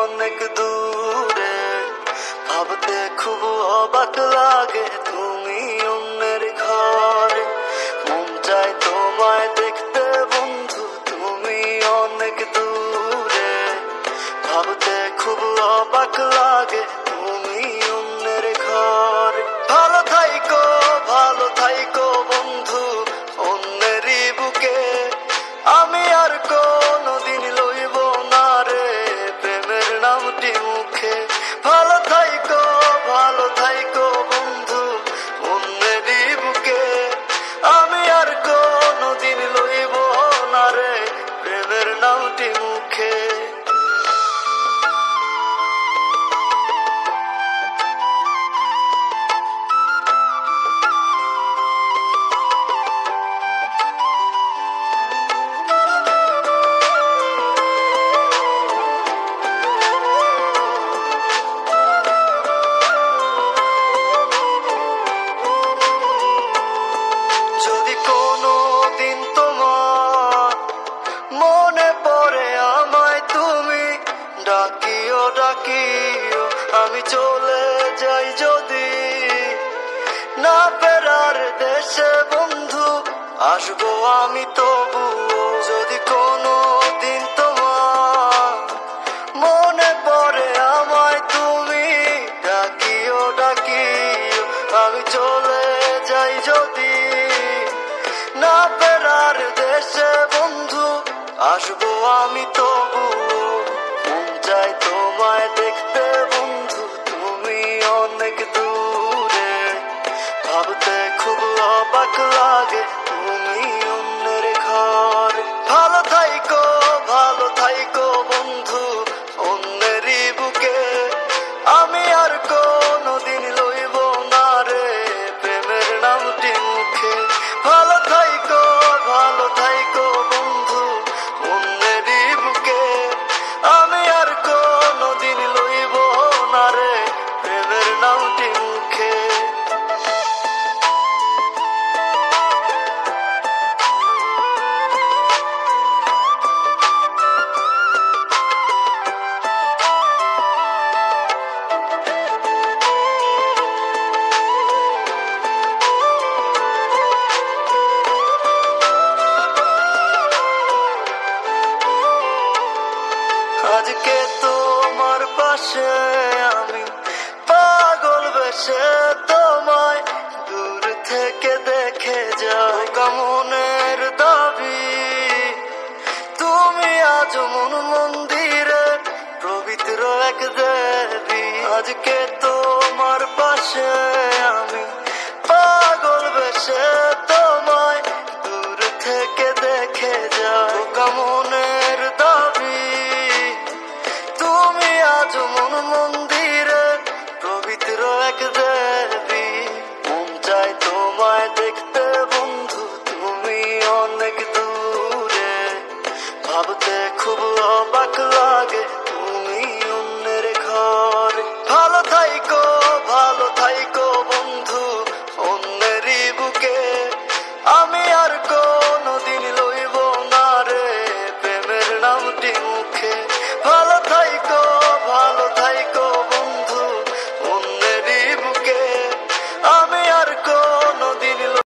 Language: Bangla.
অনেক দূরে, ভাবতে খুব অবাক লাগে তুমি অন্যের ঘরে। মন চায় তোমায় দেখতে বন্ধু, তুমি অনেক দূরে, ভাবতে খুব অবাক লাগে তুমি অন্যের ঘরে। ভালো থাইকো বন্ধু অন্যেরই বুকে, আমি আর কোনদিন লইব না রে প্রেমের নামটি মুখে। ভালো থাইকো বন্ধু অন্যেরই বুকে, আমি আর কোনদিন লইব না রে প্রেমের নামটি মুখে। যদি কোনদিন তোমার মনে পড়ে আমায় তুমি ডাকিও, আমি চলে যাই যদি না ফেরার দেশে বন্ধু, আসবো আমি তবুও। যদি কোনদিন তোমার মনে পড়ে আমায় তুমি ডাকিও, আমি চলে যাই যদি না ফেরার দেশে বন্ধু, আসবো আমি তবুও। মন চায় তোমায় দেখতে বন্ধু, তুমি অনেক দূরে, ভাবতে খুব অবাক লাগে তুমি অন্যের ঘরে। ভালো থাইকো বন্ধু অন্যেরই বুকে, আমি আর কোনদিন লইব না রে প্রেমের নামটি মুখে। ভালো থাইকো বন্ধু অন্যেরই বুকে, আমি আর কোনদিন লইব না রে প্রেমের নামটি মুখে। আজকে তোমার পাশে আমি পাগল বেশে তোমায় দূর থেকে দেখে যাই। মনের দাবি তুমি আজ মন মন্দিরে পবিত্র এক দেবী। আজকে তোমার পাশে আমি পাগল বেশে তোমায় দূর থেকে দেখে যাই। মনের